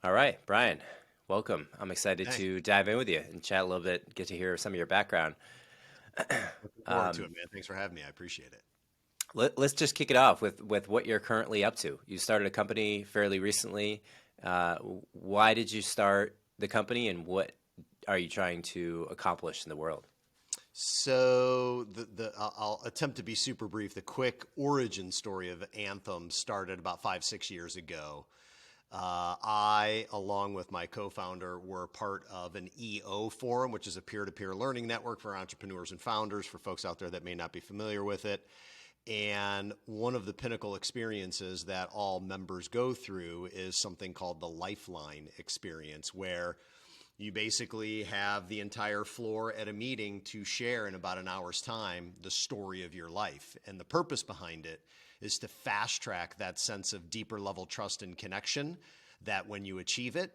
All right, Brian, welcome. I'm excited Hey, to dive in with you and chat a little bit, get to hear some of your background. looking forward to it, man. Thanks for having me. I appreciate it. Let's just kick it off with what you're currently up to. You started a company fairly recently. Uh, why did you start the company, and what are you trying to accomplish in the world? So I'll attempt to be super brief. The quick origin story of Anthym started about 5, 6 years ago. I, along with my co-founder, were part of an EO forum, which is a peer-to-peer learning network for entrepreneurs and founders, for folks out there that may not be familiar with it. And one of the pinnacle experiences that all members go through is something called the Lifeline experience, where you basically have the entire floor at a meeting to share in about an hour's time the story of your life. And the purpose behind it is to fast track that sense of deeper level trust and connection that when you achieve it,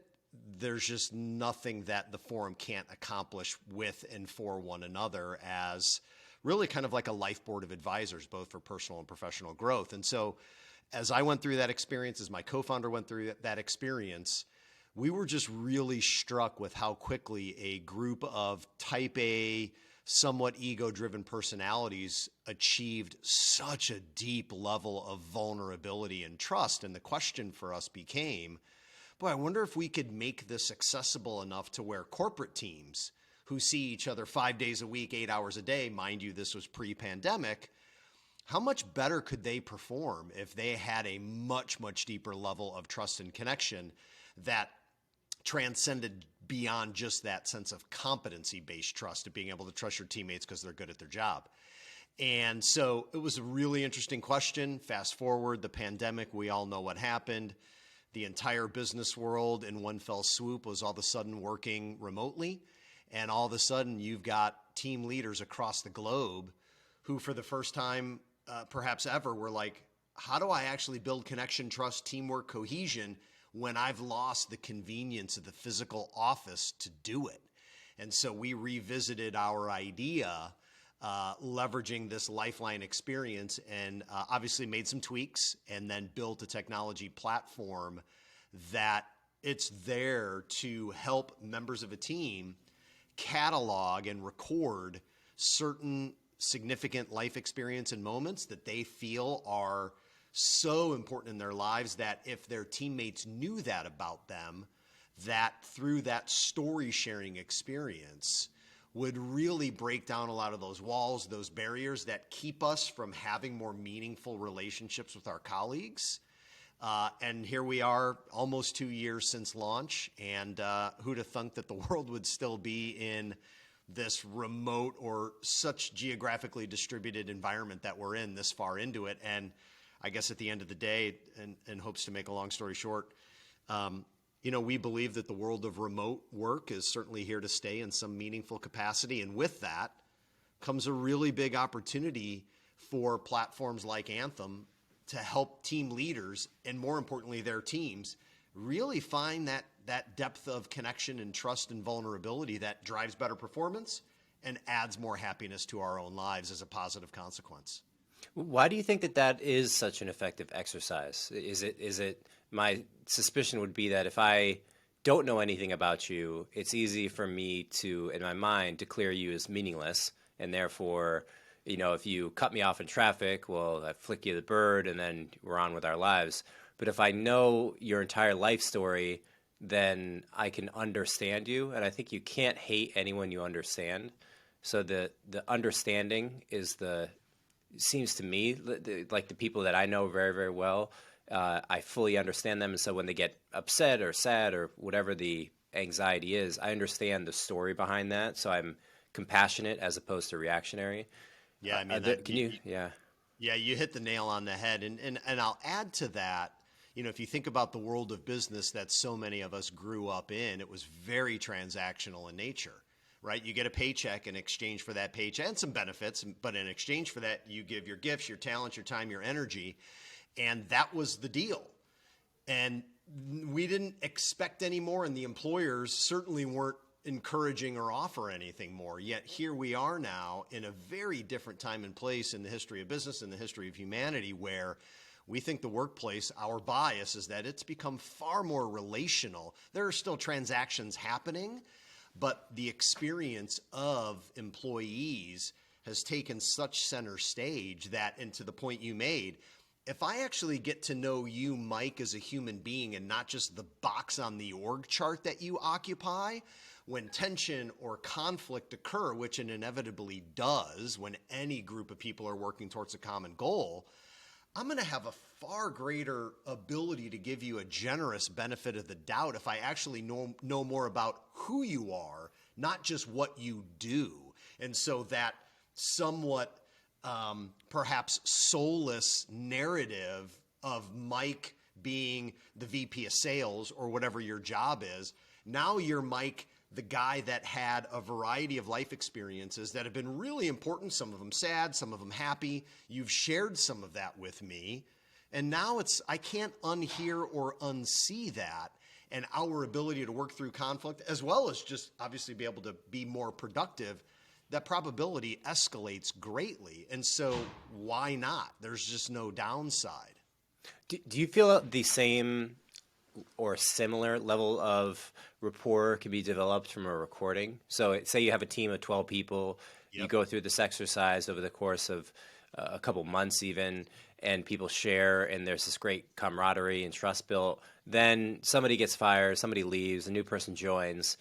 there's just nothing that the forum can't accomplish with and for one another, as really kind of like a life board of advisors, both for personal and professional growth. And so as I went through that experience, as my co-founder went through that experience, we were just really struck with how quickly a group of type A, somewhat ego-driven personalities achieved such a deep level of vulnerability and trust. And the question for us became, boy, I wonder if we could make this accessible enough to where corporate teams who see each other 5 days a week, 8 hours a day, mind you, this was pre-pandemic, how much better could they perform if they had a much, much deeper level of trust and connection that transcended beyond just that sense of competency-based trust, of being able to trust your teammates because they're good at their job. And so it was a really interesting question. Fast forward, the pandemic, we all know what happened. The entire business world in one fell swoop was all of a sudden working remotely. And all of a sudden you've got team leaders across the globe who, for the first time perhaps ever, were like, how do I actually build connection, trust, teamwork, cohesion when I've lost the convenience of the physical office to do it? And so we revisited our idea, leveraging this Lifeline experience, and obviously made some tweaks, and then built a technology platform that it's there to help members of a team catalog and record certain significant life experience and moments that they feel are so important in their lives, that if their teammates knew that about them, that through that story sharing experience would really break down a lot of those walls, those barriers that keep us from having more meaningful relationships with our colleagues. And here we are, almost 2 years since launch, and who'd have thunk that the world would still be in this remote or such geographically distributed environment that we're in this far into it. And I guess at the end of the day, and hopes to make a long story short, we believe that the world of remote work is certainly here to stay in some meaningful capacity. And with that comes a really big opportunity for platforms like Anthym to help team leaders, and more importantly, their teams, really find that depth of connection and trust and vulnerability that drives better performance and adds more happiness to our own lives as a positive consequence. Why do you think that is such an effective exercise? Is it my suspicion would be that if I don't know anything about you, it's easy for me to, in my mind, declare you as meaningless, and therefore, if you cut me off in traffic, well, I flick you the bird and then we're on with our lives. But if I know your entire life story, then I can understand you. And I think you can't hate anyone you understand. So the understanding is seems to me like the people that I know very, very well, I fully understand them. And so when they get upset or sad or whatever the anxiety is, I understand the story behind that. So I'm compassionate as opposed to reactionary. Yeah, I mean, Yeah. yeah, you hit the nail on the head. And I'll add to that, if you think about the world of business that so many of us grew up in, it was very transactional in nature, right? You get a paycheck in exchange for that paycheck and some benefits, but in exchange for that, you give your gifts, your talents, your time, your energy. And that was the deal. And we didn't expect any more, and the employers certainly weren't encouraging or offer anything more. Yet here we are now in a very different time and place in the history of business, in the history of humanity, where we think the workplace, our bias is that it's become far more relational. There are still transactions happening, but the experience of employees has taken such center stage that, and to the point you made, if I actually get to know you, Mike, as a human being and not just the box on the org chart that you occupy, when tension or conflict occur, which it inevitably does when any group of people are working towards a common goal, I'm going to have a far greater ability to give you a generous benefit of the doubt if I actually know more about who you are, not just what you do. And so that somewhat perhaps soulless narrative of Mike being the VP of sales or whatever your job is, now you're Mike, the guy that had a variety of life experiences that have been really important, some of them sad, some of them happy. You've shared some of that with me. And now I can't unhear or unsee that. And our ability to work through conflict, as well as just obviously be able to be more productive, that probability escalates greatly. And so why not? There's just no downside. Do you feel the same or similar level of rapport can be developed from a recording? So say you have a team of 12 people, you go through this exercise over the course of a couple months even, and people share, and there's this great camaraderie and trust built. Then somebody gets fired, somebody leaves, a new person joins.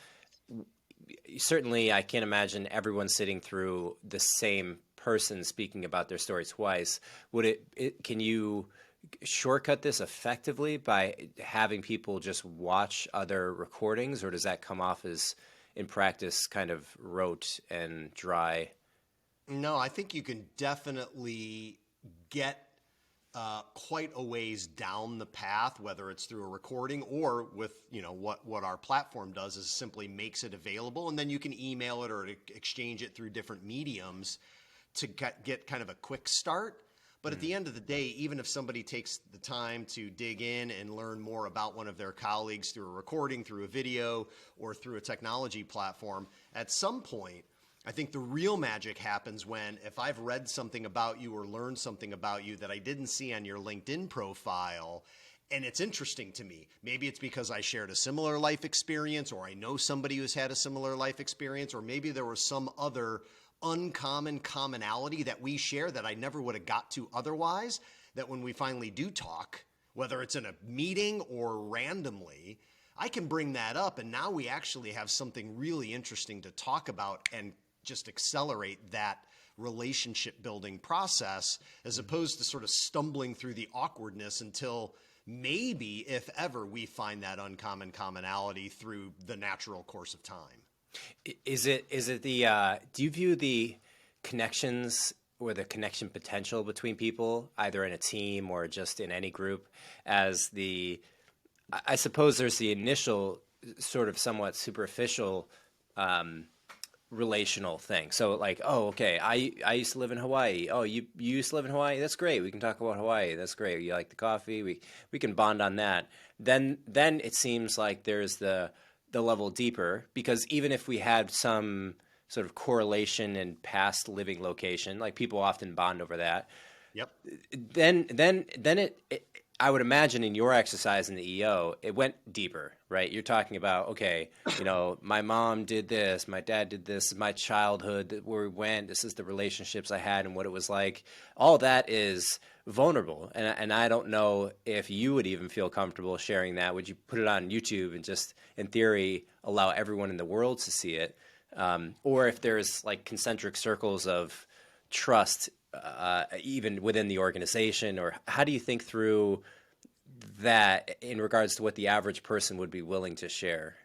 Certainly, I can't imagine everyone sitting through the same person speaking about their story twice. Can you shortcut this effectively by having people just watch other recordings, or does that come off as, in practice, kind of rote and dry? No, I think you can definitely get quite a ways down the path, whether it's through a recording or with, what our platform does is simply makes it available, and then you can email it or exchange it through different mediums to get kind of a quick start. But at the end of the day, even if somebody takes the time to dig in and learn more about one of their colleagues through a recording, through a video, or through a technology platform, at some point, I think the real magic happens when, if I've read something about you or learned something about you that I didn't see on your LinkedIn profile, and it's interesting to me. Maybe it's because I shared a similar life experience, or I know somebody who's had a similar life experience, or maybe there was some other uncommon commonality that we share that I never would have got to otherwise, that when we finally do talk, whether it's in a meeting or randomly, I can bring that up, and now we actually have something really interesting to talk about and just accelerate that relationship building process, as opposed to sort of stumbling through the awkwardness until maybe, if ever, we find that uncommon commonality through the natural course of time. Is it the do you view the connections or the connection potential between people, either in a team or just in any group, as I suppose there's the initial sort of somewhat superficial relational thing. So like, oh, okay, I used to live in Hawaii. Oh, you used to live in Hawaii? That's great. We can talk about Hawaii. That's great. You like the coffee? We can bond on that. Then it seems like there's the level deeper, because even if we had some sort of correlation in past living location, like people often bond over that. Yep. Then it I would imagine in your exercise in the EO, it went deeper, right? You're talking about, okay, my mom did this, my dad did this, my childhood, where we went, this is the relationships I had and what it was like. All that is vulnerable. And I don't know if you would even feel comfortable sharing that. Would you put it on YouTube and just, in theory, allow everyone in the world to see it? Or if there's like concentric circles of trust even within the organization, or how do you think through that in regards to what the average person would be willing to share?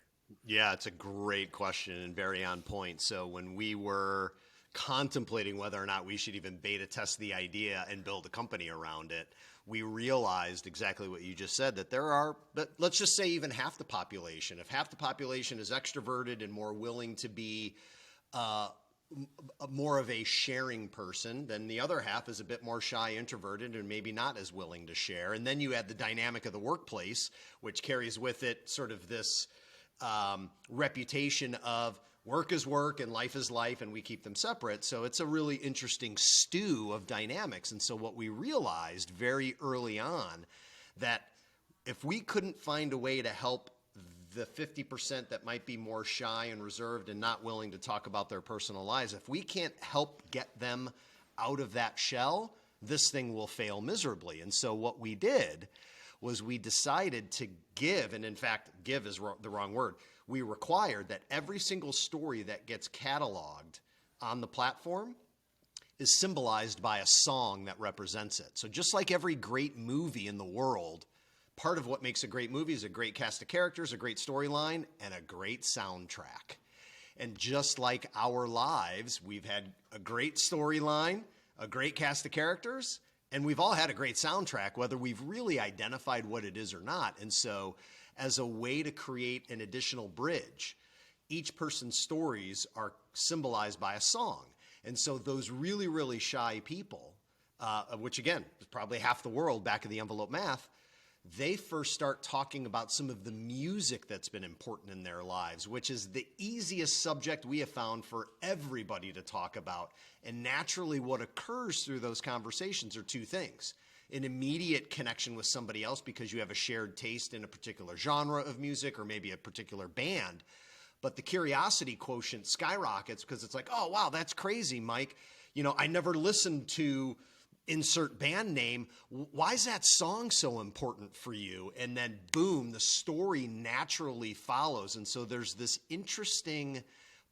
Yeah, it's a great question and very on point. So when we were contemplating whether or not we should even beta test the idea and build a company around it, we realized exactly what you just said, that but let's just say even half the population, if half the population is extroverted and more willing to be more of a sharing person, then the other half is a bit more shy, introverted, and maybe not as willing to share. And then you add the dynamic of the workplace, which carries with it sort of this reputation of, work is work and life is life, and we keep them separate. So it's a really interesting stew of dynamics. And so what we realized very early on, that if we couldn't find a way to help the 50% that might be more shy and reserved and not willing to talk about their personal lives, if we can't help get them out of that shell, this thing will fail miserably. And so what we did was we decided to give, and in fact, give is the wrong word. We required that every single story that gets cataloged on the platform is symbolized by a song that represents it. So just like every great movie in the world, part of what makes a great movie is a great cast of characters, a great storyline, and a great soundtrack. And just like our lives, we've had a great storyline, a great cast of characters, and we've all had a great soundtrack, whether we've really identified what it is or not. And so as a way to create an additional bridge, each person's stories are symbolized by a song. And so those really, really shy people, which again, is probably half the world, back of the envelope math, they first start talking about some of the music that's been important in their lives, which is the easiest subject we have found for everybody to talk about. And naturally, what occurs through those conversations are two things: an immediate connection with somebody else because you have a shared taste in a particular genre of music or maybe a particular band. But the curiosity quotient skyrockets because it's like, oh, wow, that's crazy, Mike. You know, I never listened to insert band name. Why is that song so important for you? And then boom, the story naturally follows. And so there's this interesting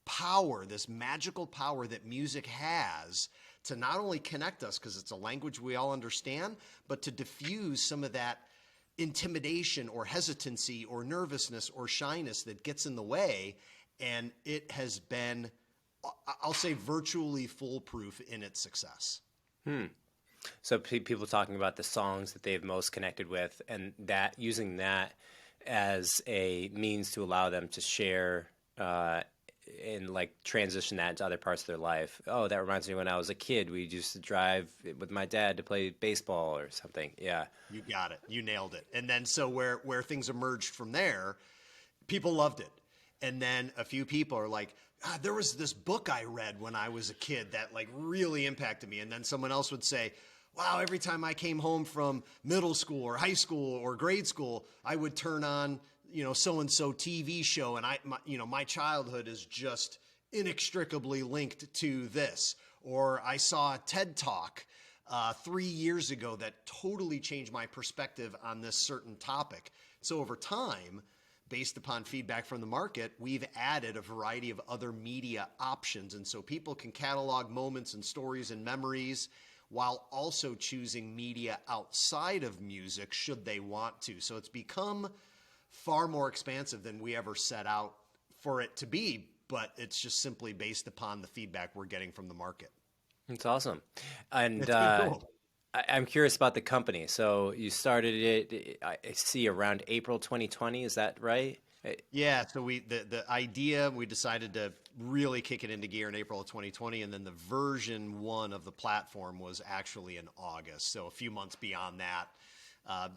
power, this magical power that music has to not only connect us because it's a language we all understand, but to diffuse some of that intimidation or hesitancy or nervousness or shyness that gets in the way. And it has been, I'll say, virtually foolproof in its success. So people talking about the songs that they've most connected with, and that using that as a means to allow them to share and like transition that into other parts of their life. Oh, that reminds me when I was a kid, we used to drive with my dad to play baseball or something. Yeah. You got it. You nailed it. And then so where things emerged from there, people loved it. And then a few people are like, there was this book I read when I was a kid that like really impacted me. And then someone else would say, wow, every time I came home from middle school or high school or grade school, I would turn on, so-and-so TV show. And my childhood is just inextricably linked to this. Or I saw a TED Talk 3 years ago that totally changed my perspective on this certain topic. So over time, based upon feedback from the market, we've added a variety of other media options. And so people can catalog moments and stories and memories while also choosing media outside of music should they want to. So it's become far more expansive than we ever set out for it to be, but it's just simply based upon the feedback we're getting from the market. It's awesome. And It's been cool. I'm curious about the company. So you started it, I see, around April 2020. Is that right? Yeah, so the idea, we decided to really kick it into gear in April of 2020, and then the version 1 of the platform was actually in August. So a few months beyond that,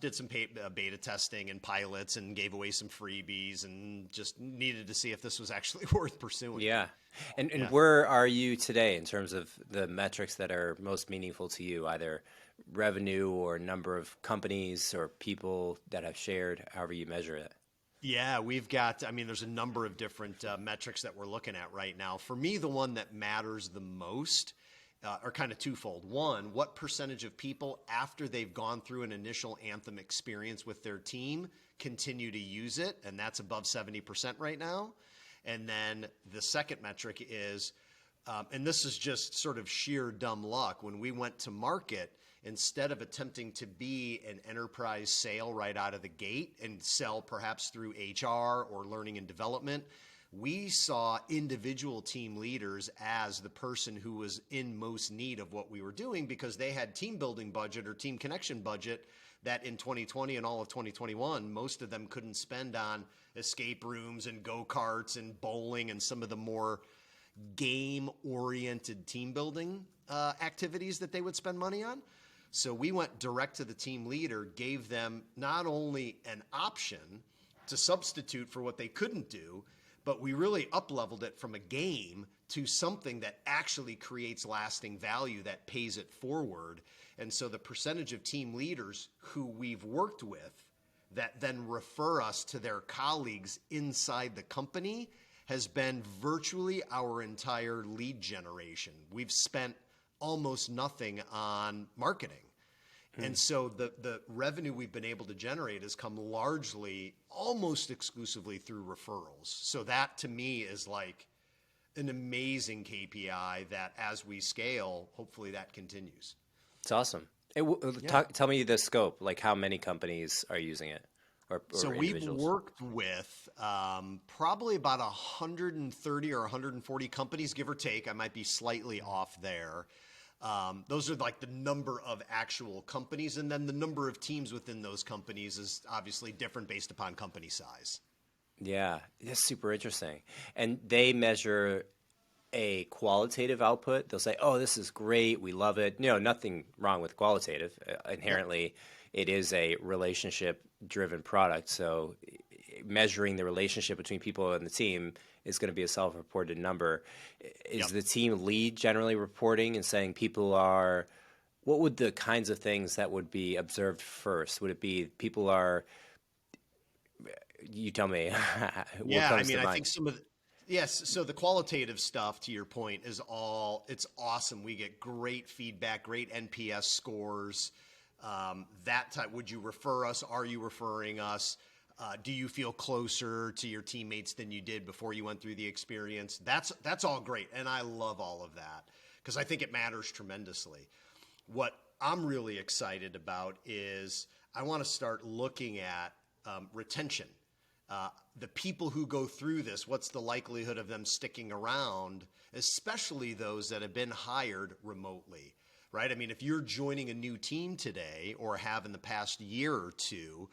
did some beta testing and pilots and gave away some freebies and just needed to see if this was actually worth pursuing. Yeah. And where are you today in terms of the metrics that are most meaningful to you, either revenue or number of companies or people that have shared, however you measure it? Yeah, we've got, there's a number of different metrics that we're looking at right now. For me, the one that matters the most are kind of twofold. One, what percentage of people after they've gone through an initial Anthym experience with their team continue to use it? And that's above 70% right now. And then the second metric is, and this is just sort of sheer dumb luck, when we went to market, instead of attempting to be an enterprise sale right out of the gate and sell perhaps through HR or learning and development, we saw individual team leaders as the person who was in most need of what we were doing because they had team building budget or team connection budget that in 2020 and all of 2021, most of them couldn't spend on escape rooms and go-karts and bowling and some of the more game-oriented team building activities that they would spend money on. So we went direct to the team leader, gave them not only an option to substitute for what they couldn't do, but we really up-leveled it from a game to something that actually creates lasting value that pays it forward. And so the percentage of team leaders who we've worked with that then refer us to their colleagues inside the company has been virtually our entire lead generation. We've spent almost nothing on marketing. And so the revenue we've been able to generate has come largely, almost exclusively through referrals. So that to me is like an amazing KPI that as we scale, hopefully that continues. It's awesome. Tell me the scope, like how many companies are using it or So individuals? we've worked with probably about 130 or 140 companies, give or take. I might be slightly off there. Those are like the number of actual companies, and then the number of teams within those companies is obviously different based upon company size. Yeah, it's super interesting. And they measure a qualitative output. They'll say, "Oh, this is great. We love it." Nothing wrong with qualitative. Inherently, it is a relationship-driven product. So measuring the relationship between people and the team is going to be a self-reported number. Is the team lead generally reporting and saying people are, what would the kinds of things that would be observed first? Would it be people are, you tell me. I think some of the, yes. So the qualitative stuff, to your point, is it's awesome. We get great feedback, great NPS scores. That type, would you refer us? Are you referring us? Do you feel closer to your teammates than you did before you went through the experience? That's all great. And I love all of that because I think it matters tremendously. What I'm really excited about is I want to start looking at retention. The people who go through this, what's the likelihood of them sticking around, especially those that have been hired remotely, right? I mean, if you're joining a new team today or have in the past year or two,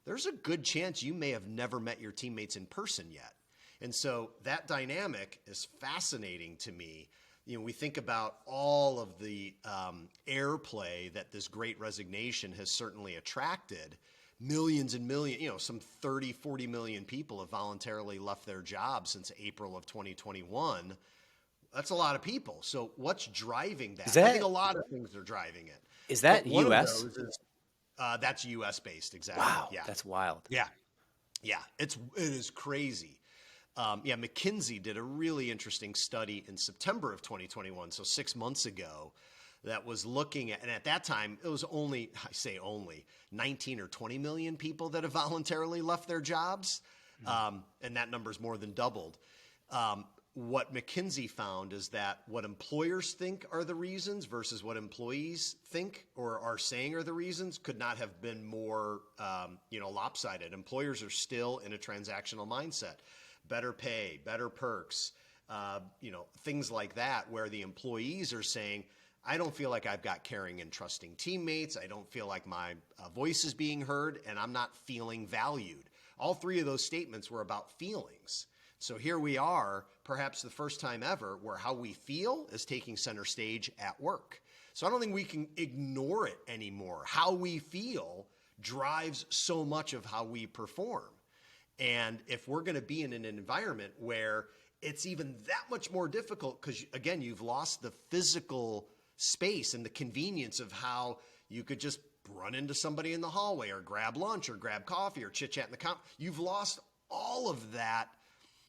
there's a good chance you may have never met your teammates in person yet. And so that dynamic is fascinating to me. We think about all of the airplay that this great resignation has certainly attracted. Millions and millions, some 30, 40 million people have voluntarily left their jobs since April of 2021. That's a lot of people. So what's driving that? I think a lot of things are driving it. Is that U.S.? That's U.S. based, exactly. Wow, yeah, that's wild. Yeah, it is crazy. McKinsey did a really interesting study in September of 2021, so 6 months ago, that was looking at, and at that time it was only 19 or 20 million people that have voluntarily left their jobs, and that number's more than doubled. What McKinsey found is that what employers think are the reasons versus what employees think or are saying are the reasons could not have been more, lopsided. Employers are still in a transactional mindset, better pay, better perks, things like that, where the employees are saying, I don't feel like I've got caring and trusting teammates. I don't feel like my voice is being heard, and I'm not feeling valued. All three of those statements were about feelings. So here we are, perhaps the first time ever, where how we feel is taking center stage at work. So I don't think we can ignore it anymore. How we feel drives so much of how we perform. And if we're going to be in an environment where it's even that much more difficult, because again, you've lost the physical space and the convenience of how you could just run into somebody in the hallway or grab lunch or grab coffee or chit chat in the you've lost all of that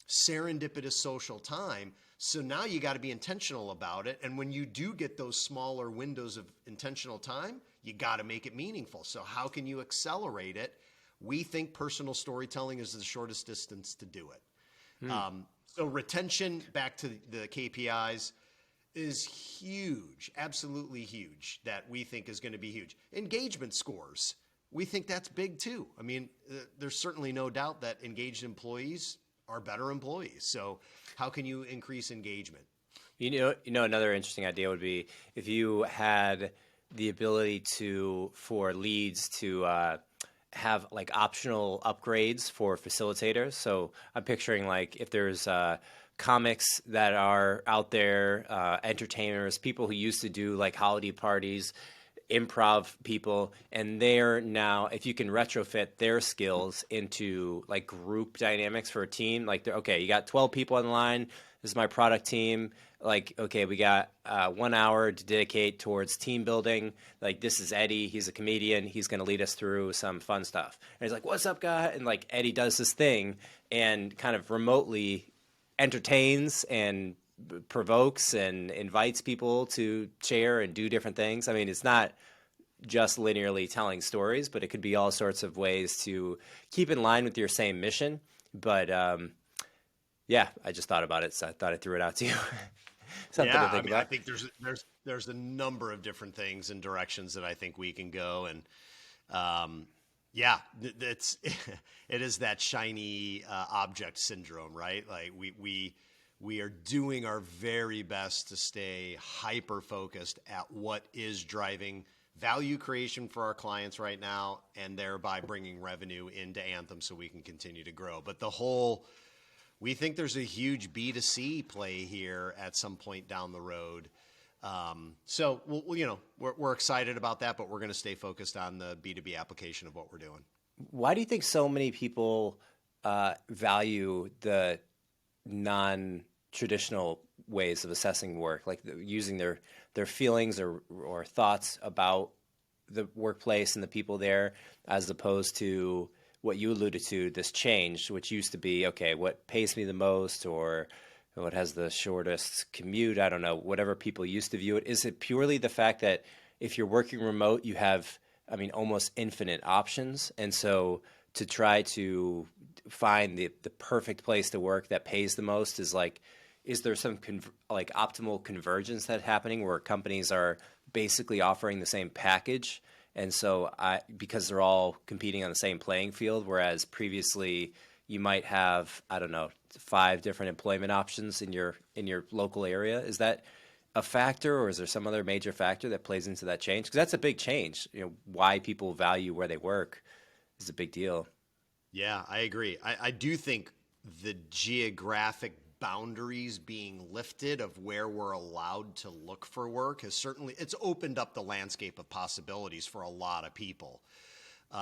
serendipitous social time. So now you got to be intentional about it. And when you do get those smaller windows of intentional time, you got to make it meaningful. So how can you accelerate it? We think personal storytelling is the shortest distance to do it. So retention, back to the KPIs, is huge, absolutely huge, that we think is going to be huge. Engagement scores, we think that's big too. I mean, there's certainly no doubt that engaged employees are better employees. So how can you increase engagement? Another interesting idea would be if you had the ability for leads to have like optional upgrades for facilitators. So I'm picturing like if there's comics that are out there, entertainers, people who used to do like holiday parties, improv people, and they're now, if you can retrofit their skills into like group dynamics for a team, like okay, you got 12 people on the line. This is my product team. Like, okay, we got 1 hour to dedicate towards team building. Like, this is Eddie. He's a comedian. He's going to lead us through some fun stuff. And he's like, "What's up, guy?" And like Eddie does this thing and kind of remotely entertains and provokes and invites people to share and do different things. I mean, it's not just linearly telling stories, but it could be all sorts of ways to keep in line with your same mission. But yeah, I just thought about it, so I thought I threw it out to you. Something to Yeah, I think mean, I about. think there's a number of different things and directions that I think we can go, and yeah, it's it is that shiny object syndrome, right? Like we are doing our very best to stay hyper focused at what is driving value creation for our clients right now, and thereby bringing revenue into Anthym so we can continue to grow. But we think there's a huge B2C play here at some point down the road. So we're excited about that, but we're going to stay focused on the B2B application of what we're doing. Why do you think so many people value the non-traditional ways of assessing work, like using their feelings or thoughts about the workplace and the people there, as opposed to what you alluded to, this change, which used to be, okay, what pays me the most or what has the shortest commute? I don't know, whatever people used to view it. Is it purely the fact that if you're working remote, you have, I mean, almost infinite options, and so to try to find the perfect place to work that pays the most is like, is there some like optimal convergence that's happening where companies are basically offering the same package, and so because they're all competing on the same playing field, whereas previously you might have, I don't know, 5 different employment options in your local area? Is that a factor, or is there some other major factor that plays into that change? Because that's a big change. Why people value where they work is a big deal. Yeah, I agree. I do think the geographic boundaries being lifted of where we're allowed to look for work it's opened up the landscape of possibilities for a lot of people.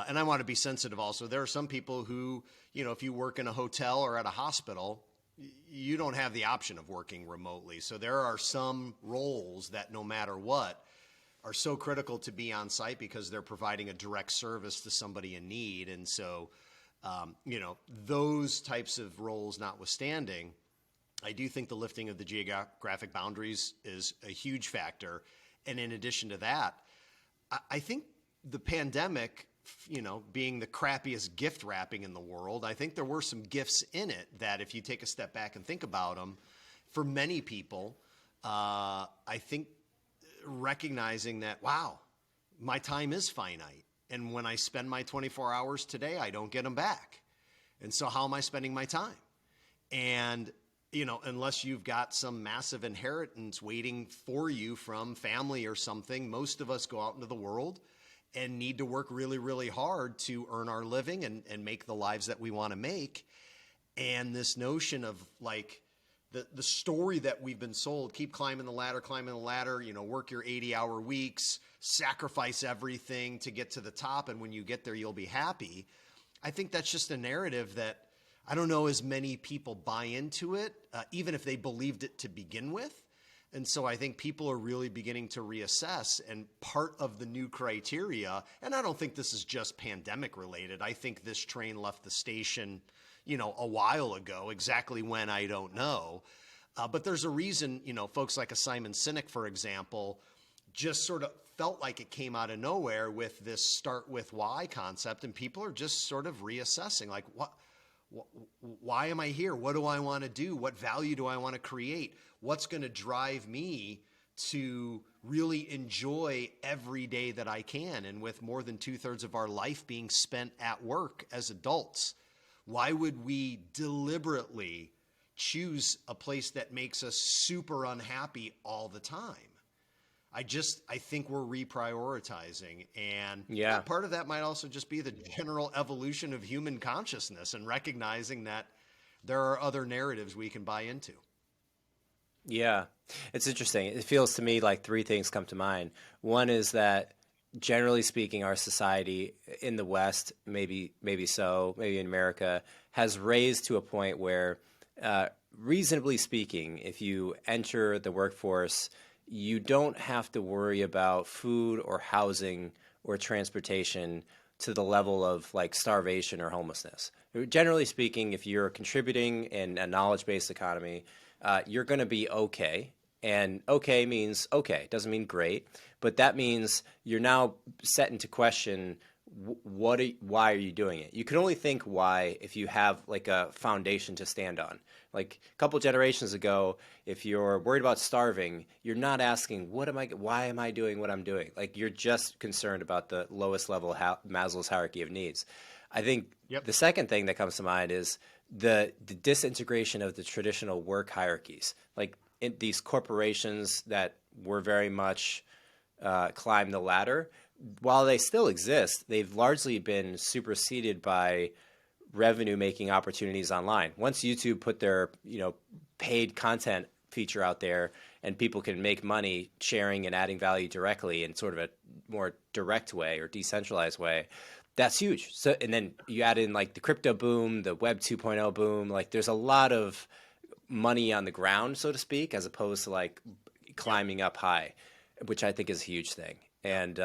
And I want to be sensitive also. There are some people who, if you work in a hotel or at a hospital, you don't have the option of working remotely. So there are some roles that no matter what are so critical to be on site because they're providing a direct service to somebody in need. And so, those types of roles notwithstanding, I do think the lifting of the geographic boundaries is a huge factor. And in addition to that, I think the pandemic, being the crappiest gift wrapping in the world, I think there were some gifts in it that if you take a step back and think about them, for many people, I think recognizing that, wow, my time is finite. And when I spend my 24 hours today, I don't get them back. And so how am I spending my time? And unless you've got some massive inheritance waiting for you from family or something, most of us go out into the world and need to work really, really hard to earn our living and make the lives that we want to make. And this notion of like the story that we've been sold, keep climbing the ladder, work your 80-hour weeks, sacrifice everything to get to the top, and when you get there, you'll be happy. I think that's just a narrative that I don't know as many people buy into it, even if they believed it to begin with. And so I think people are really beginning to reassess, and part of the new criteria, and I don't think this is just pandemic related. I think this train left the station, a while ago, exactly when, I don't know. But there's a reason, folks like a Simon Sinek, for example, just sort of felt like it came out of nowhere with this start with why concept. And people are just sort of reassessing, like, why am I here? What do I want to do? What value do I want to create? What's going to drive me to really enjoy every day that I can? And with more than 2/3 of our life being spent at work as adults, why would we deliberately choose a place that makes us super unhappy all the time? I think we're reprioritizing. And Yeah. part of that might also just be the general evolution of human consciousness and recognizing that there are other narratives we can buy into. Yeah, it's interesting. It feels to me like 3 things come to mind. One is that generally speaking, our society in the West, maybe so, maybe in America, has raised to a point where, uh, reasonably speaking, if you enter the workforce, you don't have to worry about food or housing or transportation to the level of like starvation or homelessness. Generally speaking, if you're contributing in a knowledge-based economy, you're going to be okay. And okay means okay, doesn't mean great, but that means you're now set into question why are you doing it? You can only think why if you have like a foundation to stand on. Like a couple generations ago, if you're worried about starving, you're not asking why am I doing what I'm doing? Like you're just concerned about the lowest level Maslow's hierarchy of needs. I think Yep. the second thing that comes to mind is the disintegration of the traditional work hierarchies. Like in these corporations that were very much climb the ladder, while they still exist, they've largely been superseded by revenue making opportunities online. Once YouTube put their, paid content feature out there and people can make money sharing and adding value directly in sort of a more direct way or decentralized way, that's huge. So, and then you add in like the crypto boom, the web 2.0 boom, like there's a lot of money on the ground, so to speak, as opposed to like Yep. climbing up high, which I think is a huge thing. And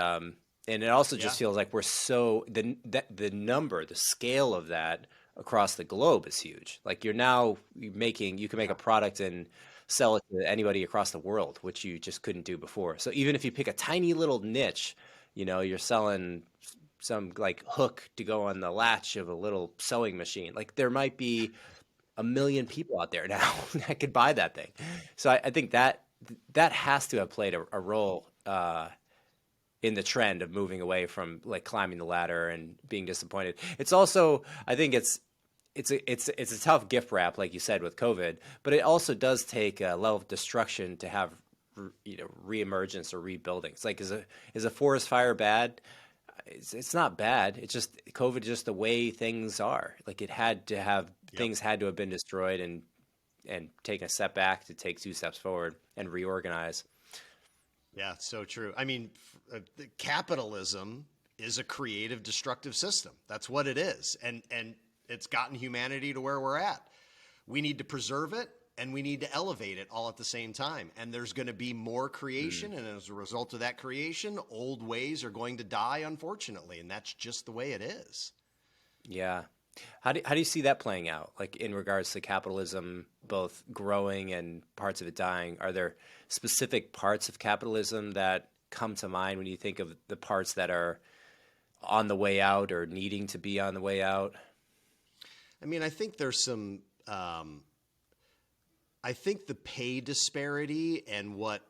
it also Yeah. just feels like we're so the scale of that across the globe is huge. Like you can make a Yeah. product and sell it to anybody across the world, which you just couldn't do before. So even if you pick a tiny little niche, you're selling some like hook to go on the latch of a little sewing machine. Like there might be a million people out there now that could buy that thing. So I think that has to have played a role in the trend of moving away from like climbing the ladder and being disappointed. It's also, I think it's a tough gift wrap, like you said, with COVID, but it also does take a level of destruction to have reemergence or rebuilding. It's like is a forest fire bad? It's not bad. It's just COVID, just the way things are. Like it had to have Yep. things had to have been destroyed and taken a step back to take two steps forward and reorganize. Yeah, so true. I mean, capitalism is a creative, destructive system. That's what it is, and it's gotten humanity to where we're at. We need to preserve it, and we need to elevate it all at the same time. And there's going to be more creation, and as a result of that creation, old ways are going to die, unfortunately, and that's just the way it is. Yeah. How do you see that playing out? Like in regards to capitalism, both growing and parts of it dying, are there specific parts of capitalism that come to mind when you think of the parts that are on the way out or needing to be on the way out? I mean, I think there's some. I think the pay disparity and what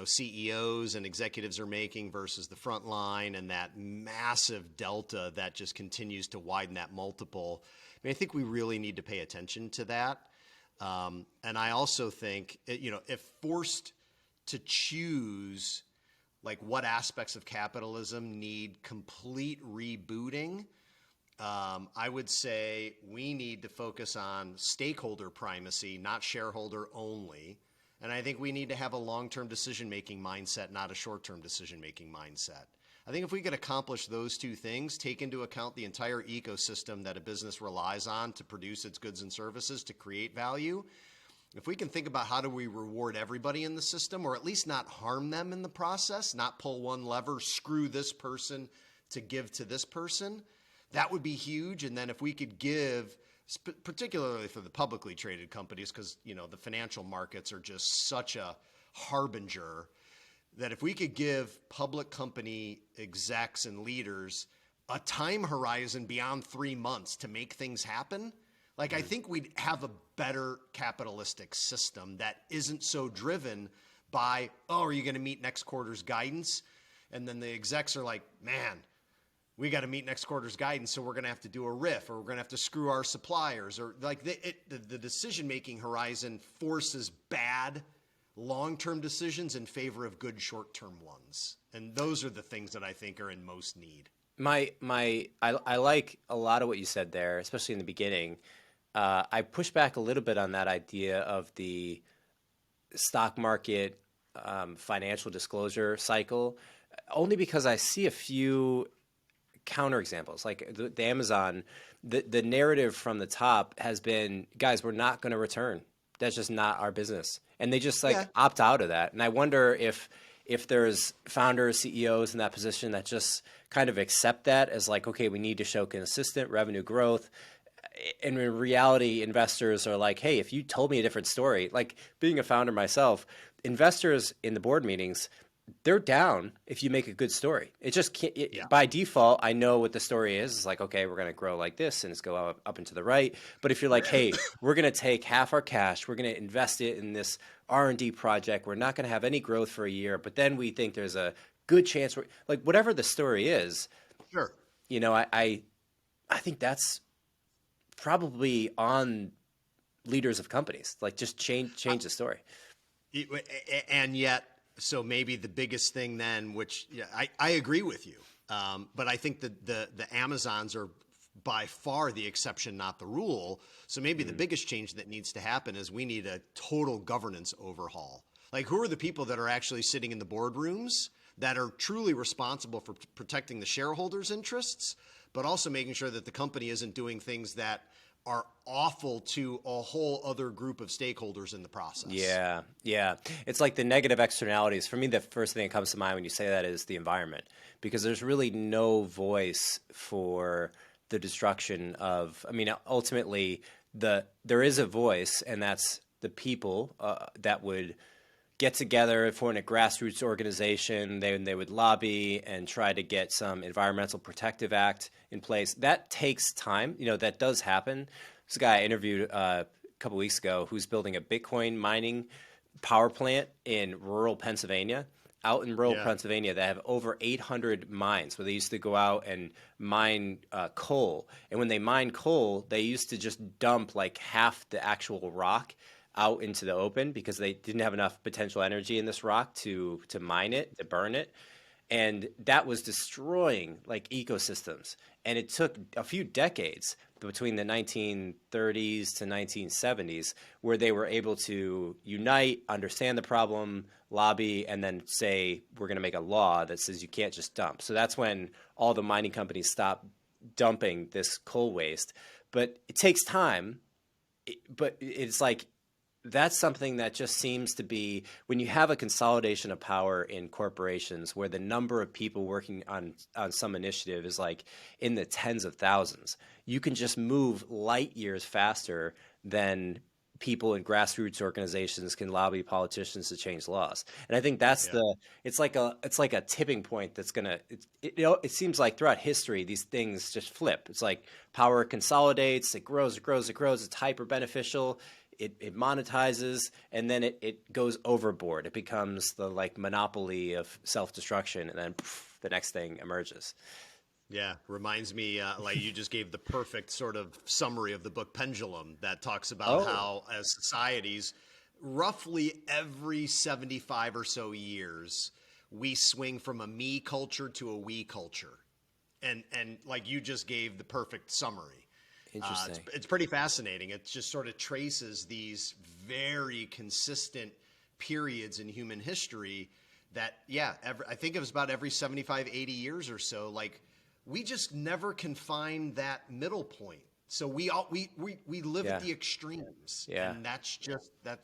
CEOs and executives are making versus the front line and that massive delta that just continues to widen that multiple. I mean, I think we really need to pay attention to that. And I also think, if forced to choose like what aspects of capitalism need complete rebooting, I would say we need to focus on stakeholder primacy, not shareholder only. And I think we need to have a long-term decision-making mindset, not a short-term decision-making mindset. I think if we could accomplish those two things, take into account the entire ecosystem that a business relies on to produce its goods and services, to create value, if we can think about how do we reward everybody in the system, or at least not harm them in the process, not pull one lever, screw this person to give to this person, that would be huge. And then if we could give, particularly for the publicly traded companies, because the financial markets are just such a harbinger, that if we could give public company execs and leaders a time horizon beyond 3 months to make things happen, like I think we'd have a better capitalistic system that isn't so driven by, oh, are you going to meet next quarter's guidance? And then the execs are like, man, we got to meet next quarter's guidance, so we're going to have to do a riff, or we're going to have to screw our suppliers, or like the decision-making horizon forces bad long-term decisions in favor of good short-term ones. And those are the things that I think are in most need. I like a lot of what you said there, especially in the beginning. I push back a little bit on that idea of the stock market financial disclosure cycle. only because I see a few counterexamples, like the Amazon. The narrative from the top has been, guys, we're not going to return. That's just not our business, and they just like Yeah, opt out of that. And I wonder if there's founders, CEOs in that position that just kind of accept that as like, okay, we need to show consistent revenue growth. And in reality, investors are like, hey, if you told me a different story, like being a founder myself, investors in the board meetings, they're down if you make a good story. It just can't, yeah, by default, I know what the story is. It's like, okay, we're going to grow like this and it's go up and to the right. But if you're like, hey, we're going to take half our cash, we're going to invest it in this R&D project. We're not going to have any growth for a year, but then we think there's a good chance like whatever the story is, sure. I think that's probably on leaders of companies. Like just change the story. And yet, so maybe the biggest thing then, which yeah, I agree with you, but I think that the Amazons are by far the exception, not the rule. So maybe the biggest change that needs to happen is we need a total governance overhaul. Like, who are the people that are actually sitting in the boardrooms that are truly responsible for protecting the shareholders' interests, but also making sure that the company isn't doing things that are awful to a whole other group of stakeholders in the process. Yeah, yeah. It's like the negative externalities. For me, the first thing that comes to mind when you say that is the environment, because there's really no voice for the destruction of. I mean, ultimately, there is a voice, and that's the people that would get together, form a grassroots organization. They would lobby and try to get some environmental protective act in place. That takes time. That does happen. This guy I interviewed a couple weeks ago who's building a Bitcoin mining power plant in rural Pennsylvania. Out in rural Yeah. Pennsylvania, they have over 800 mines where they used to go out and mine coal. And when they mine coal, they used to just dump like half the actual rock out into the open because they didn't have enough potential energy in this rock to mine it, to burn it. And that was destroying like ecosystems. And it took a few decades between the 1930s to 1970s where they were able to unite, understand the problem, lobby, and then say, we're going to make a law that says you can't just dump. So that's when all the mining companies stopped dumping this coal waste. But it takes time. But it's like that's something that just seems to be when you have a consolidation of power in corporations where the number of people working on some initiative is like in the tens of thousands, you can just move light years faster than people in grassroots organizations can lobby politicians to change laws. And I think that's Yeah. it's like a tipping point that's gonna it seems like throughout history these things just flip. It's like power consolidates, it grows, it's hyper beneficial. It monetizes, and then it goes overboard. It becomes the like monopoly of self-destruction, and then the next thing emerges. Yeah, reminds me, like you just gave the perfect sort of summary of the book Pendulum that talks about Oh, how, as societies, roughly every 75 or so years, we swing from a me culture to a we culture. And like you just gave the perfect summary. interesting. It's pretty fascinating. It just sort of traces these very consistent periods in human history that, yeah, I think it was about every 75, 80 years or so. Like, we just never can find that middle point. So we live Yeah, at the extremes, yeah. and that's just that.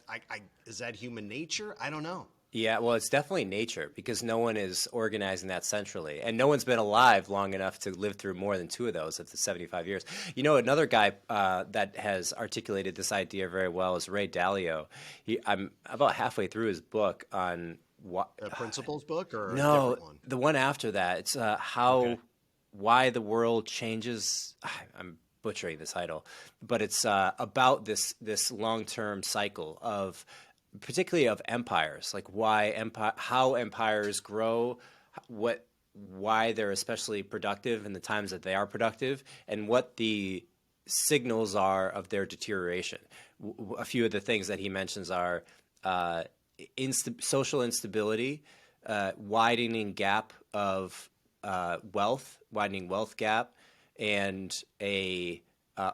Is that human nature? I don't know. Yeah, well, it's definitely nature because no one is organizing that centrally. And no one's been alive long enough to live through more than two of those of the 75 years. Another guy that has articulated this idea very well is Ray Dalio. I'm about halfway through his book on what. A principles book or a No, different one? the one after that. It's Okay. why the world changes. I'm butchering the title, but it's about this long term cycle of particularly of empires, like how empires grow, what why they're especially productive in the times that they are productive, and what the signals are of their deterioration. A few of the things that he mentions are uh, social instability, widening gap of widening wealth gap, and a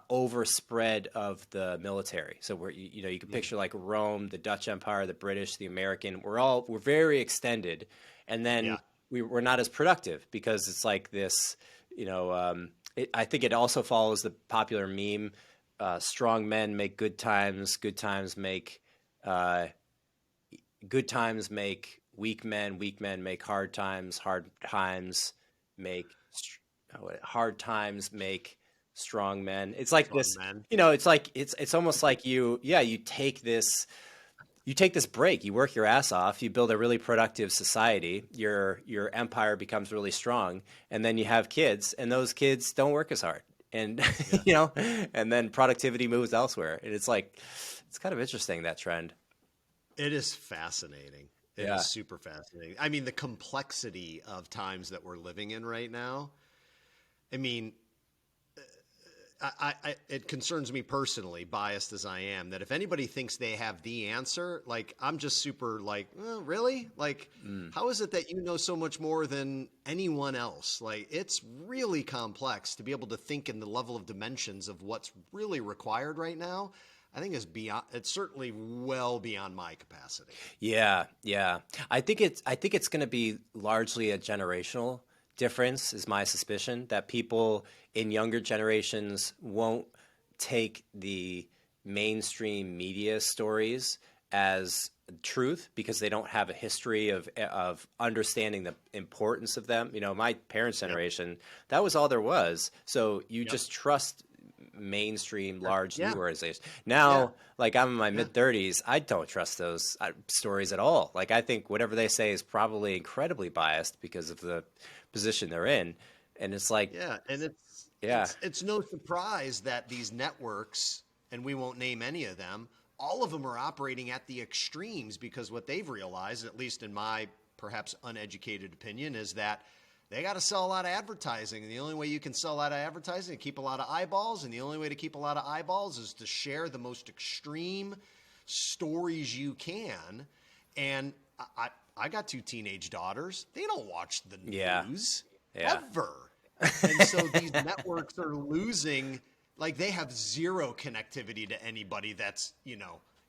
overspread of the military. So you can picture like Rome, the Dutch Empire, the British, the American. We're very extended, and then Yeah. we're not as productive because it's like this, I think it also follows the popular meme, strong men make good times make, uh, good times make weak men make hard times make, hard times make strong men. It's like Strong this, men. it's like, it's almost like you take this break, you work your ass off, you build a really productive society, your empire becomes really strong, and then you have kids, and those kids don't work as hard, and Yeah. and then productivity moves elsewhere, and it's like it's kind of interesting, that trend. It is fascinating. It Yeah, is super fascinating. I mean, the complexity of times that we're living in right now. I mean, it concerns me personally, biased as I am, that if anybody thinks they have the answer, like I'm just super like, really? Like, how is it that you know so much more than anyone else? Like, it's really complex to be able to think in the level of dimensions of what's really required right now. I think is beyond. It's certainly well beyond my capacity. yeah. I think it's going to be largely a generational difference, is my suspicion, that people in younger generations won't take the mainstream media stories as truth because they don't have a history of understanding the importance of them. My parents' Yep. generation, that was all there was. So you Yep. just trust mainstream large news Yeah. organizations. Yeah. Now, like, I'm in my Yeah. mid 30s, I don't trust those stories at all. Like, I think whatever they say is probably incredibly biased because of the position they're in. And it's like, Yeah, and it's yeah, it's it's no surprise that these networks, and we won't name any of them, all of them are operating at the extremes because what they've realized, at least in my perhaps uneducated opinion, is that they got to sell a lot of advertising, and the only way you can sell a lot of advertising is keep a lot of eyeballs, and the only way to keep a lot of eyeballs is to share the most extreme stories you can. And I got two teenage daughters. They don't watch the yeah, news yeah, ever. And so these networks are losing, like they have zero connectivity to anybody that's,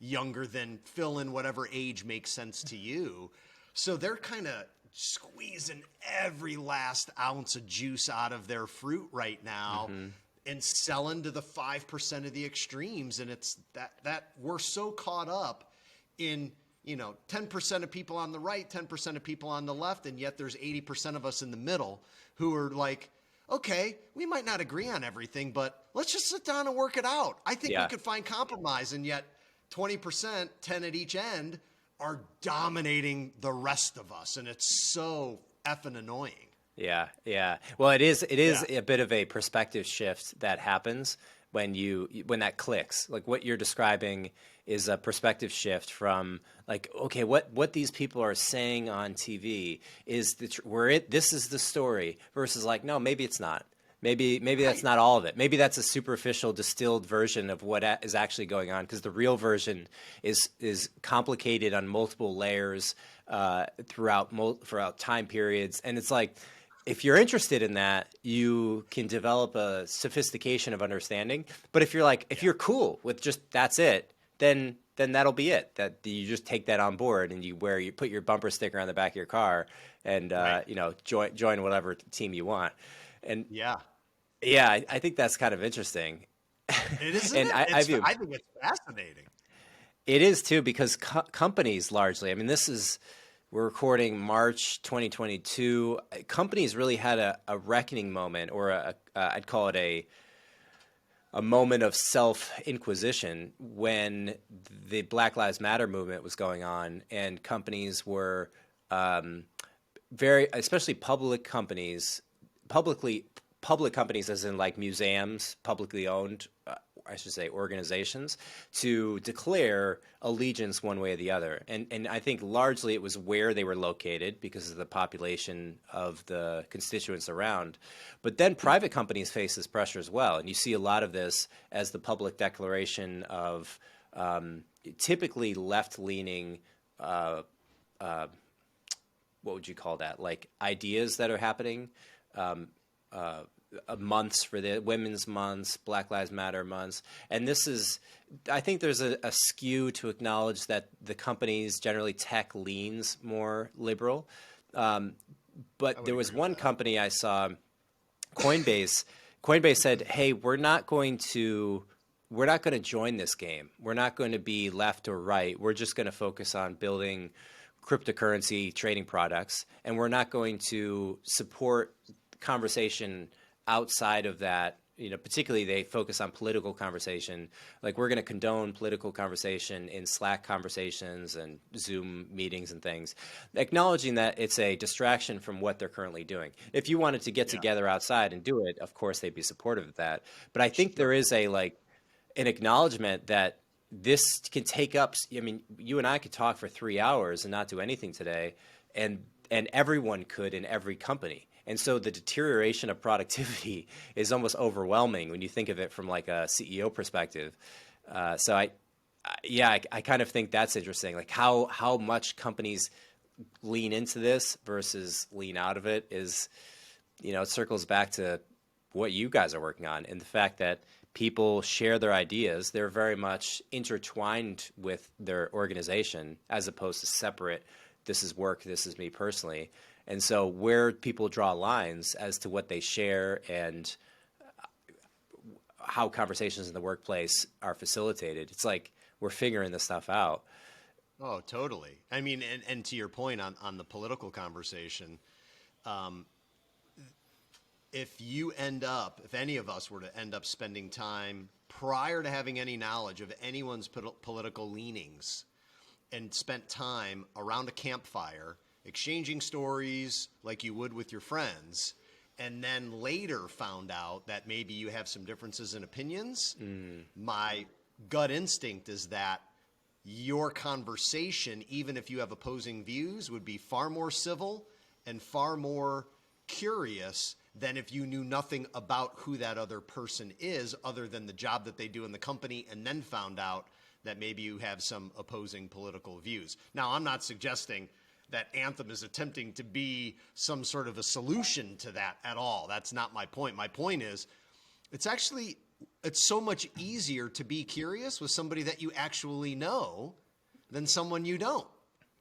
younger than fill in whatever age makes sense to you. So they're kind of squeezing every last ounce of juice out of their fruit right now hmm, and selling to the 5% of the extremes. And it's that we're so caught up in 10% of people on the right, 10% of people on the left, and yet there's 80% of us in the middle who are like, okay, we might not agree on everything, but let's just sit down and work it out. I think we yeah. could find compromise, and yet 20%, 10 at each end, are dominating the rest of us, and it's so effing annoying. Yeah, yeah. Well, it is Yeah. a bit of a perspective shift that happens when that clicks. Like what you're describing is a perspective shift from like, okay, what these people are saying on TV is this is the story versus like, no, maybe it's not. Maybe that's Right. not all of it. Maybe that's a superficial distilled version of what is actually going on because the real version is complicated on multiple layers throughout time periods, and it's like if you're interested in that, you can develop a sophistication of understanding. But if Yeah. you're cool with just that's it, then that'll be it. That you just take that on board and you put your bumper sticker on the back of your car and Right. join whatever team you want. And Yeah. yeah, I think that's kind of interesting. It isn't And it? I view I think it's fascinating. it is too because companies largely. I mean, we're recording March 2022. Companies really had a reckoning moment, or I'd call it a moment of self inquisition when the Black Lives Matter movement was going on, and companies were um, especially publicly public companies, as in like museums, publicly owned, I should say, organizations, to declare allegiance one way or the other. And I think largely it was where they were located because of the population of the constituents around. But then private companies face this pressure as well, and you see a lot of this as the public declaration of typically left leaning. Uh, what would you call that? Like ideas that are happening, um, uh, months for the women's months, Black Lives Matter months, and this is. I think there's a skew to acknowledge that the companies generally tech leans more liberal, um, But there was agree with one that. company I saw, Coinbase. Coinbase said, "Hey, we're not going to join this game. We're not going to be left or right. We're just going to focus on building cryptocurrency trading products, and we're not going to support conversation outside of that. Particularly they focus on political conversation. Like we're going to condone political conversation in Slack conversations and Zoom meetings and things, acknowledging that it's a distraction from what they're currently doing. If you wanted to get together outside and do it, of course they'd be supportive of that. But I think there is an acknowledgement that this can take up. I mean, you and I could talk for 3 hours and not do anything today, and everyone could in every company. And so the deterioration of productivity is almost overwhelming when you think of it from like a CEO perspective. So I kind of think that's interesting, like how much companies lean into this versus lean out of it is, it circles back to what you guys are working on and the fact that people share their ideas. They're very much intertwined with their organization as opposed to separate. This is work, this is me personally. And so where people draw lines as to what they share and how conversations in the workplace are facilitated, it's like we're figuring this stuff out. Oh, totally. I mean, and to your point on the political conversation, if any of us were to end up spending time prior to having any knowledge of anyone's political leanings and spent time around a campfire exchanging stories like you would with your friends, and then later found out that maybe you have some differences in opinions, my gut instinct is that your conversation, even if you have opposing views, would be far more civil and far more curious than if you knew nothing about who that other person is other than the job that they do in the company and then found out that maybe you have some opposing political views. Now, I'm not suggesting that Anthym is attempting to be some sort of a solution to that at all. That's not my point. My point is it's so much easier to be curious with somebody that you actually know than someone you don't.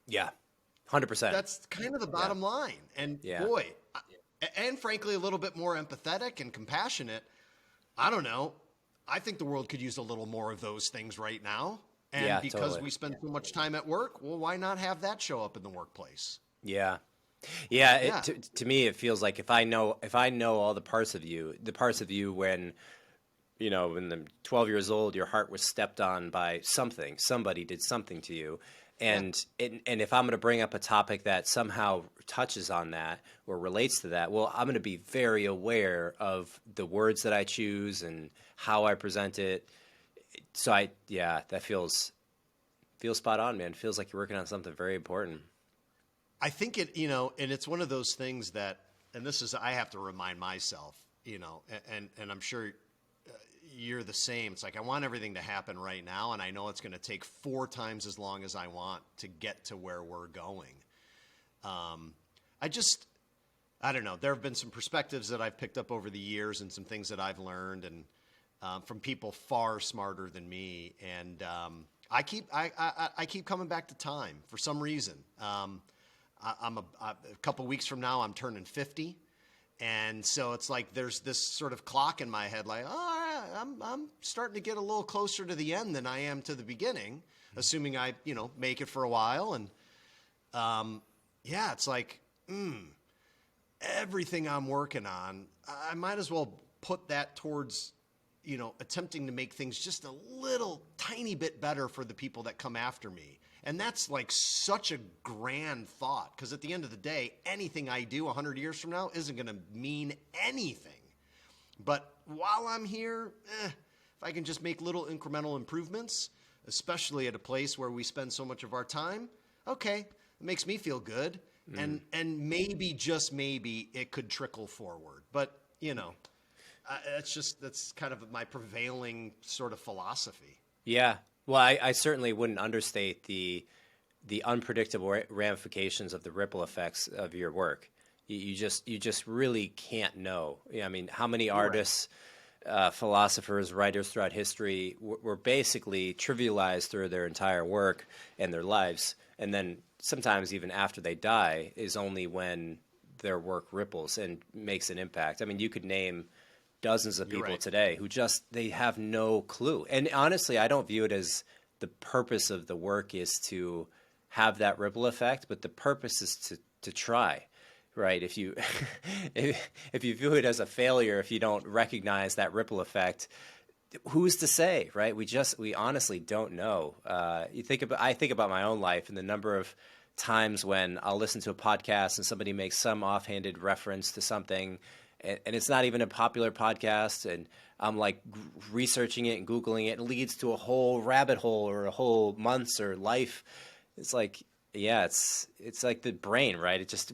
Yeah, 100%. That's kind of the bottom line. And boy, and frankly, a little bit more empathetic and compassionate. I don't know. I think the world could use a little more of those things right now. And because we spend so much time at work, well, why not have that show up in the workplace? Yeah. To me, it feels like if I know all the parts of you when, when the 12 years old, your heart was stepped on by somebody did something to you. And if I'm going to bring up a topic that somehow touches on that or relates to that, well, I'm going to be very aware of the words that I choose and how I present it. So that feels spot on, man. It feels like you're working on something very important. I think and it's one of those things that, and I have to remind myself, and I'm sure you're the same. It's like I want everything to happen right now, and I know it's going to take 4 times as long as I want to get to where we're going. I don't know. There have been some perspectives that I've picked up over the years and some things that I've learned and from people far smarter than me. And I keep coming back to time for some reason. A couple weeks from now, I'm turning 50. And so it's like there's this sort of clock in my head, like, I'm starting to get a little closer to the end than I am to the beginning, assuming I, make it for a while. And it's like, everything I'm working on, I might as well put that towards, attempting to make things just a little tiny bit better for the people that come after me. And that's like such a grand thought, because at the end of the day, anything I do 100 years from now isn't going to mean anything. But while I'm here, if I can just make little incremental improvements, especially at a place where we spend so much of our time, okay, it makes me feel good. And maybe, just maybe, it could trickle forward. But, that's kind of my prevailing sort of philosophy. Yeah. Well, I certainly wouldn't understate the unpredictable ramifications of the ripple effects of your work. You just really can't know. I mean, how many artists, philosophers, writers throughout history were basically trivialized through their entire work and their lives, and then sometimes even after they die is only when their work ripples and makes an impact. I mean, you could name dozens of You're people right. today who just, they have no clue. And honestly, I don't view it as the purpose of the work is to have that ripple effect, but the purpose is to try, right? If you if you view it as a failure, if you don't recognize that ripple effect, who's to say, right? We honestly don't know. I think about my own life and the number of times when I'll listen to a podcast and somebody makes some offhanded reference to something, and it's not even a popular podcast, and I'm like researching it and Googling it, and it leads to a whole rabbit hole or a whole months or life. It's like, yeah, it's like the brain, right? It just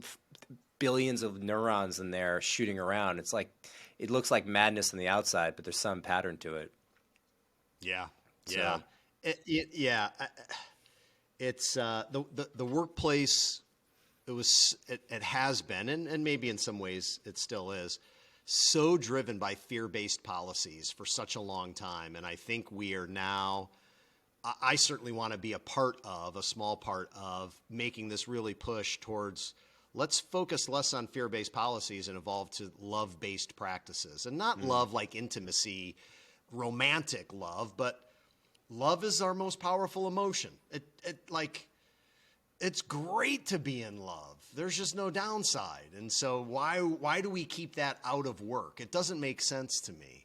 billions of neurons in there shooting around. It's like, it looks like madness on the outside, but there's some pattern to it. Yeah. So, Yeah. Yeah. It's the workplace. It has been, and maybe in some ways it still is, so driven by fear-based policies for such a long time. And I think we are now, I certainly want to be a small part of making this really push towards, let's focus less on fear-based policies and evolve to love-based practices. And not love like intimacy, romantic love, but love is our most powerful emotion. It's great to be in love. There's just no downside. And so why do we keep that out of work? It doesn't make sense to me.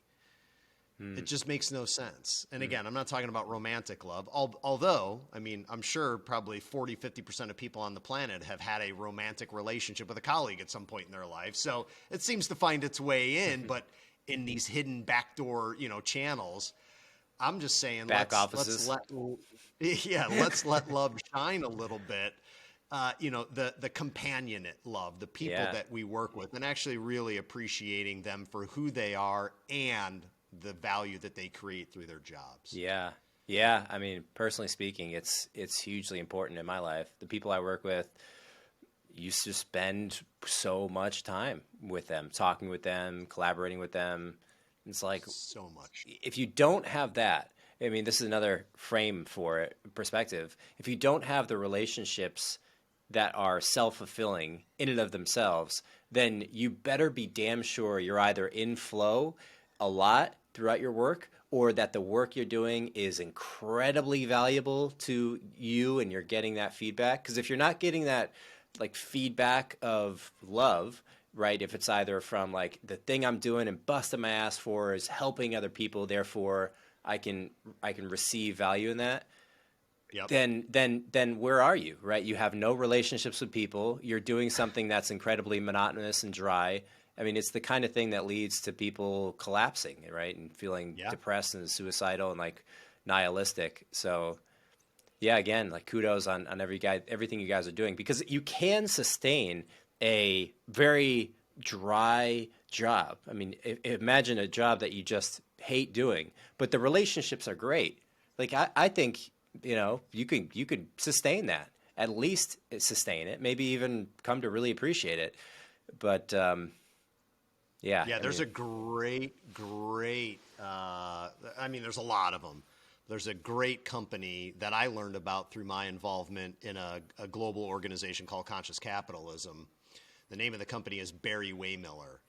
It just makes no sense. And again, I'm not talking about romantic love, although, I mean, I'm sure probably 40, 50% of people on the planet have had a romantic relationship with a colleague at some point in their life. So it seems to find its way in, but in these hidden backdoor, channels. I'm just saying, back offices. let's let love shine a little bit. The companionate love, the people that we work with, and actually really appreciating them for who they are and the value that they create through their jobs. Yeah. Yeah. I mean, personally speaking, it's hugely important in my life. The people I work with used to spend so much time with them, talking with them, collaborating with them. It's like so much. If you don't have that, I mean, this is another frame for it, perspective. If you don't have the relationships that are self-fulfilling in and of themselves, then you better be damn sure you're either in flow a lot throughout your work, or that the work you're doing is incredibly valuable to you and you're getting that feedback. Because if you're not getting that like feedback of love, right? If it's either from like the thing I'm doing and busting my ass for is helping other people, therefore I can receive value in that. Yep. Then where are you, right? You have no relationships with people. You're doing something that's incredibly monotonous and dry. I mean, it's the kind of thing that leads to people collapsing, right? And feeling depressed and suicidal and like nihilistic. So yeah, again, like kudos on everything you guys are doing, because you can sustain a very dry job. I mean, imagine a job that you just hate doing, but the relationships are great. Like I think, you could sustain that, at least sustain it, maybe even come to really appreciate it. But yeah, there's a great, I mean, there's a lot of them. There's a great company that I learned about through my involvement in a global organization called Conscious Capitalism. The name of the company is Barry Waymiller,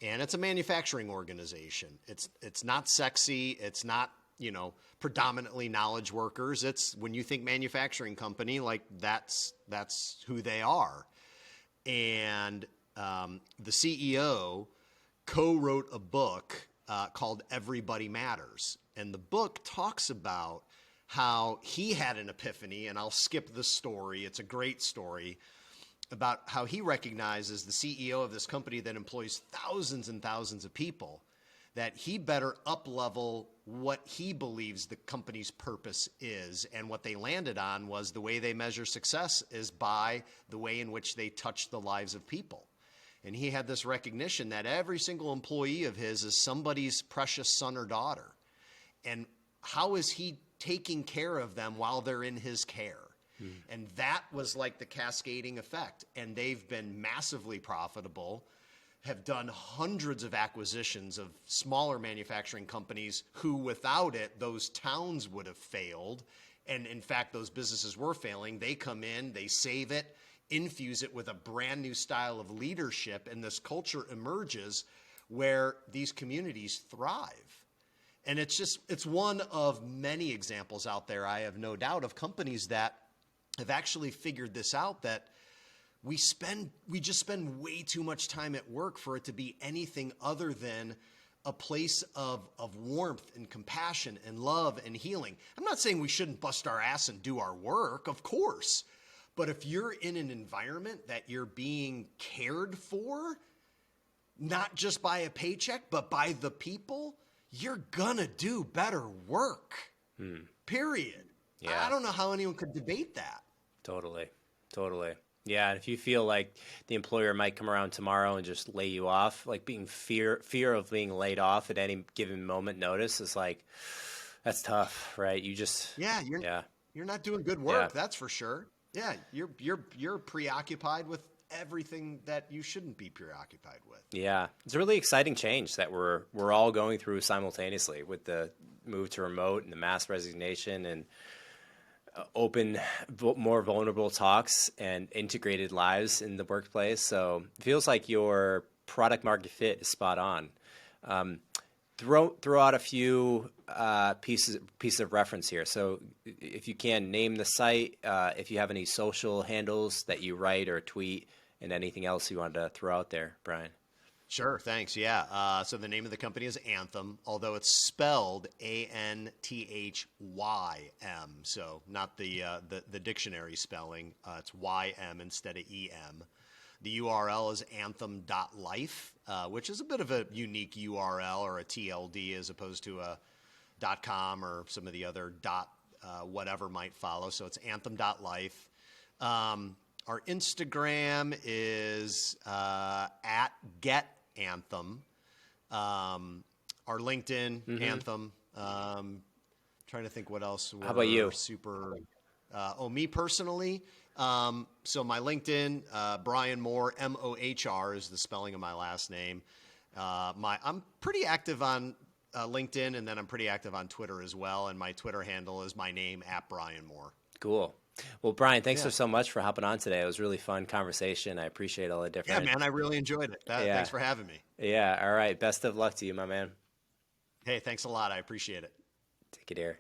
and it's a manufacturing organization. It's not sexy. It's not, predominantly knowledge workers. It's, when you think manufacturing company, like that's who they are. And the CEO co-wrote a book called Everybody Matters. And the book talks about how he had an epiphany, and I'll skip the story. It's a great story about how he recognizes, the CEO of this company that employs thousands and thousands of people, that he better up-level what he believes the company's purpose is. And what they landed on was the way they measure success is by the way in which they touch the lives of people. And he had this recognition that every single employee of his is somebody's precious son or daughter. And how is he taking care of them while they're in his care? And that was like the cascading effect. And they've been massively profitable, have done hundreds of acquisitions of smaller manufacturing companies who, without it, those towns would have failed. And in fact, those businesses were failing. They come in, they save it, infuse it with a brand new style of leadership, and this culture emerges where these communities thrive. And it's one of many examples out there, I have no doubt, of companies that have actually figured this out, that we just spend way too much time at work for it to be anything other than a place of warmth and compassion and love and healing. I'm not saying we shouldn't bust our ass and do our work, of course. But if you're in an environment that you're being cared for, not just by a paycheck, but by the people, you're gonna do better work, period. Yeah. I don't know how anyone could debate that. Totally. Yeah, and if you feel like the employer might come around tomorrow and just lay you off, like being fear of being laid off at any given moment notice is like, that's tough, right? You're not doing good work, that's for sure. Yeah, you're preoccupied with everything that you shouldn't be preoccupied with. Yeah, it's a really exciting change that we're all going through simultaneously with the move to remote and the mass resignation and open, more vulnerable talks and integrated lives in the workplace. So it feels like your product market fit is spot on. Throw out a few pieces of reference here. So if you can, name the site, if you have any social handles that you write or tweet, and anything else you wanted to throw out there, Brian. Sure, thanks. Yeah. So the name of the company is Anthym, although it's spelled Anthym. So not the dictionary spelling. It's YM instead of EM. The URL is anthym.life, which is a bit of a unique URL, or a TLD, as opposed to a .com or some of the other whatever might follow. So it's anthym.life. Our Instagram is at GetAnthym. Our LinkedIn, Anthym. Trying to think what else. How about you? Me personally. So my LinkedIn, Brian Mohr, Mohr is the spelling of my last name. I'm pretty active on LinkedIn, and then I'm pretty active on Twitter as well. And my Twitter handle is my name, @BrianMohr. Cool. Well, Brian, thanks so much for hopping on today. It was a really fun conversation. I appreciate all the different. Yeah, man, I really enjoyed it. Thanks for having me. Yeah. All right. Best of luck to you, my man. Hey, thanks a lot. I appreciate it. Take it here.